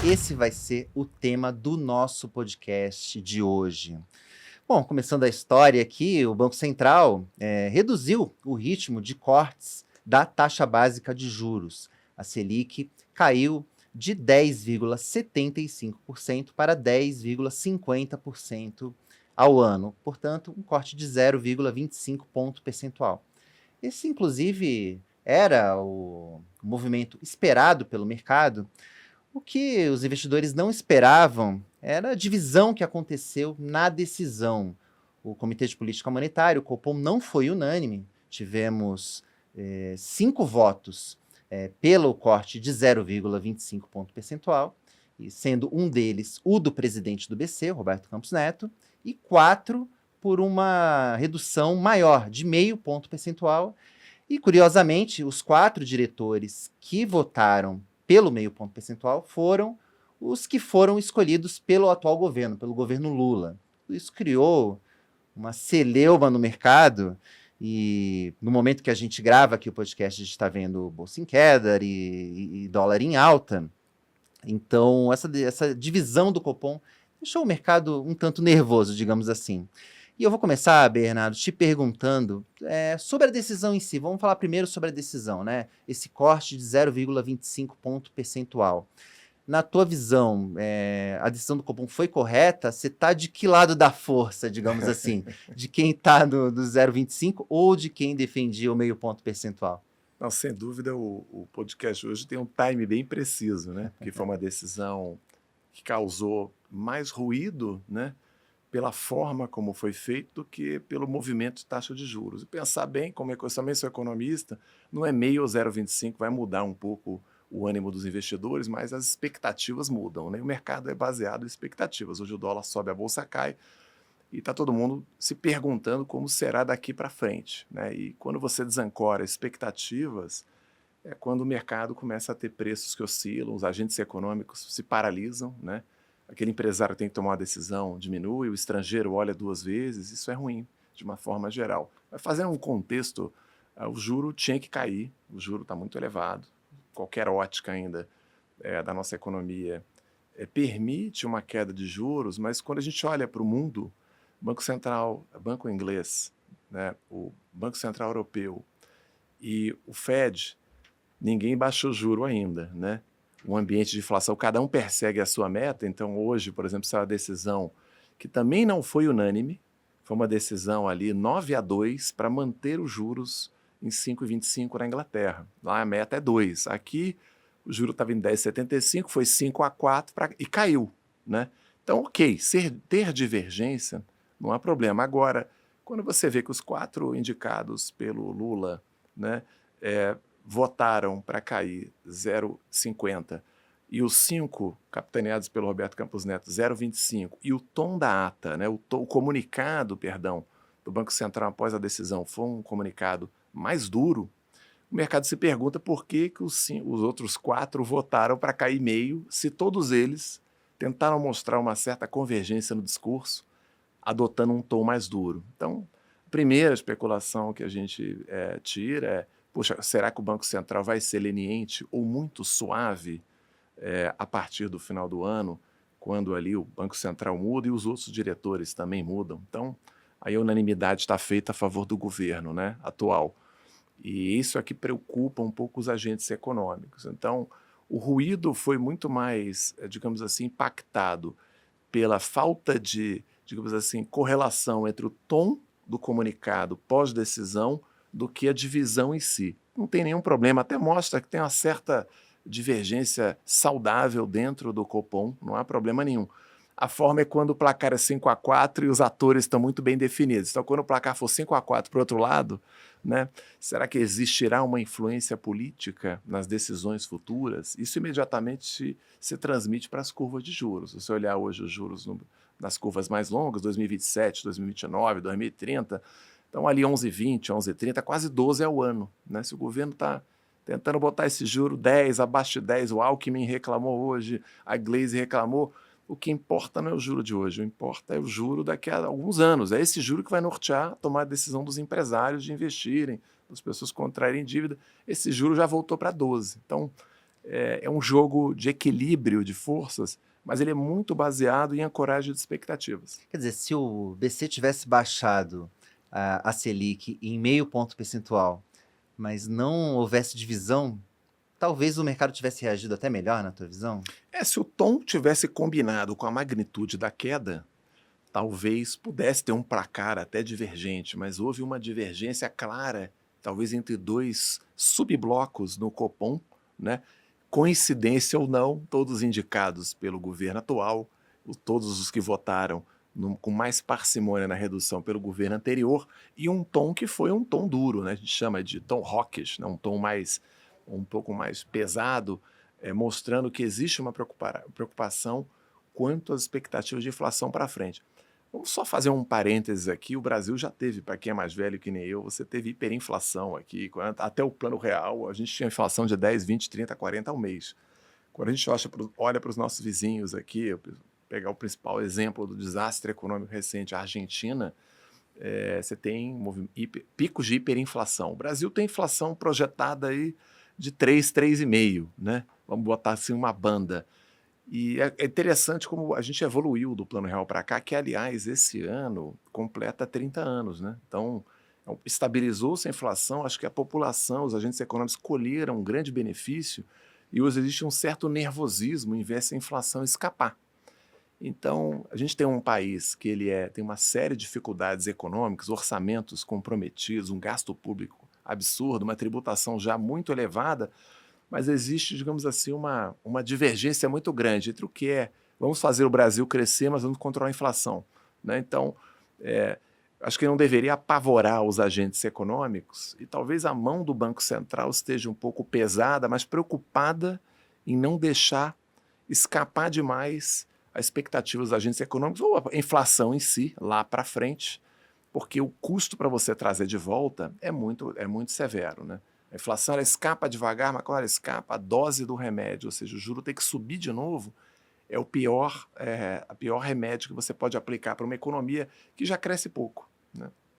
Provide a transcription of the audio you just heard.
esse vai ser o tema do nosso podcast de hoje. Bom, começando a história aqui, o Banco Central reduziu o ritmo de cortes da taxa básica de juros. A Selic caiu de 10,75% para 10,50% ao ano. Portanto, um corte de 0,25 ponto percentual. Esse, inclusive, era o movimento esperado pelo mercado. O que os investidores não esperavam era a divisão que aconteceu na decisão. O Comitê de Política Monetária, o Copom, não foi unânime. Tivemos 5 votos pelo corte de 0,25 ponto percentual, e sendo um deles o do presidente do BC, Roberto Campos Neto, e 4 por uma redução maior, de meio ponto percentual. E, curiosamente, os 4 diretores que votaram pelo meio ponto percentual foram os que foram escolhidos pelo atual governo, pelo governo Lula. Isso criou uma celeuma no mercado, e no momento que a gente grava aqui o podcast, a gente está vendo bolsa em queda e dólar em alta. Então, essa divisão do Copom deixou o mercado um tanto nervoso, digamos assim. E eu vou começar, Bernardo, te perguntando sobre a decisão em si. Vamos falar primeiro sobre a decisão, né? Esse corte de 0,25 ponto percentual. Na tua visão, a decisão do Copom foi correta? Você está de que lado da força, digamos assim? De quem está do 0,25 ou de quem defendia o meio ponto percentual? Não, sem dúvida, o podcast hoje tem um time bem preciso, né? Porque foi uma decisão que causou mais ruído, né? Pela forma como foi feito do que pelo movimento de taxa de juros. E pensar bem, como eu também sou economista, não é meio ou 0,25, vai mudar um pouco o ânimo dos investidores, mas as expectativas mudam, né? O mercado é baseado em expectativas. Hoje o dólar sobe, a bolsa cai, e está todo mundo se perguntando como será daqui para frente, né? E quando você desancora expectativas, é quando o mercado começa a ter preços que oscilam, os agentes econômicos se paralisam, né? Aquele empresário tem que tomar uma decisão, diminui, o estrangeiro olha 2 vezes, isso é ruim, de uma forma geral. Mas fazendo um contexto, o juro tinha que cair, o juro está muito elevado, qualquer ótica ainda da nossa economia permite uma queda de juros, mas quando a gente olha para o mundo, Banco Central, Banco Inglês, né, o Banco Central Europeu e o Fed, ninguém baixou o juro ainda, né? Um ambiente de inflação, cada um persegue a sua meta. Então hoje, por exemplo, saiu a decisão que também não foi unânime, foi uma decisão ali 9-2 para manter os juros em 5,25 na Inglaterra. Lá a meta é 2. Aqui o juro estava em 10,75, foi 5-4 e caiu, né? Então, ok, ter divergência não há problema. Agora, quando você vê que os 4 indicados pelo Lula, né, votaram para cair 0,50 e os 5 capitaneados pelo Roberto Campos Neto 0,25 e o tom da ata, né, o comunicado, perdão, do Banco Central após a decisão foi um comunicado mais duro, o mercado se pergunta por que os outros 4 votaram para cair meio, se todos eles tentaram mostrar uma certa convergência no discurso, adotando um tom mais duro. Então, a primeira especulação que a gente tira é: poxa, será que o Banco Central vai ser leniente ou muito suave a partir do final do ano, quando ali o Banco Central muda e os outros diretores também mudam? Então, aí a unanimidade está feita a favor do governo, né, atual. E isso é que preocupa um pouco os agentes econômicos. Então, o ruído foi muito mais, digamos assim, impactado pela falta de, digamos assim, correlação entre o tom do comunicado pós-decisão do que a divisão em si. Não tem nenhum problema, até mostra que tem uma certa divergência saudável dentro do Copom, não há problema nenhum. A forma é quando o placar é 5-4 e os atores estão muito bem definidos. Então, quando o placar for 5-4 para o outro lado, né, será que existirá uma influência política nas decisões futuras? Isso imediatamente se transmite para as curvas de juros. Se você olhar hoje os juros nas curvas mais longas, 2027, 2029, 2030, então ali 11,20, 11,30, quase 12 ao ano, né? Se o governo está tentando botar esse juro 10, abaixo de 10, o Alckmin reclamou hoje, a Glaze reclamou, o que importa não é o juro de hoje, o que importa é o juro daqui a alguns anos. É esse juro que vai nortear tomar a decisão dos empresários de investirem, das pessoas contraírem dívida. Esse juro já voltou para 12. Então, é um jogo de equilíbrio de forças, mas ele é muito baseado em ancoragem de expectativas. Quer dizer, se o BC tivesse baixado a Selic em meio ponto percentual, mas não houvesse divisão, talvez o mercado tivesse reagido até melhor, na tua visão? Se o tom tivesse combinado com a magnitude da queda, talvez pudesse ter um placar até divergente, mas houve uma divergência clara, talvez entre dois subblocos no Copom, né? Coincidência ou não, todos indicados pelo governo atual, todos os que votaram com mais parcimônia na redução pelo governo anterior, e um tom que foi um tom duro, né? A gente chama de tom hawkish, né? Um tom um pouco mais pesado, mostrando que existe uma preocupação quanto às expectativas de inflação para frente. Vamos só fazer um parênteses aqui, o Brasil já teve, para quem é mais velho que nem eu, você teve hiperinflação aqui, até o Plano Real, a gente tinha inflação de 10, 20, 30, 40 ao mês. Quando a gente olha para os nossos vizinhos aqui, pegar o principal exemplo do desastre econômico recente, a Argentina, você tem picos de hiperinflação. O Brasil tem inflação projetada aí de 3, 3,5, né? Vamos botar assim uma banda. E é interessante como a gente evoluiu do Plano Real para cá, que, aliás, esse ano completa 30 anos, né? Então, estabilizou-se a inflação, acho que a população, os agentes econômicos colheram um grande benefício e hoje existe um certo nervosismo em ver essa inflação escapar. Então, a gente tem um país que tem uma série de dificuldades econômicas, orçamentos comprometidos, um gasto público absurdo, uma tributação já muito elevada, mas existe, digamos assim, uma divergência muito grande entre o que vamos fazer o Brasil crescer, mas vamos controlar a inflação, né? Então, acho que não deveria apavorar os agentes econômicos e talvez a mão do Banco Central esteja um pouco pesada, mas preocupada em não deixar escapar demais a expectativa dos agentes econômicos ou a inflação em si, lá para frente, porque o custo para você trazer de volta é muito severo, né? A inflação ela escapa devagar, mas quando ela escapa, a dose do remédio, ou seja, o juro tem que subir de novo, é a pior remédio que você pode aplicar para uma economia que já cresce pouco, né?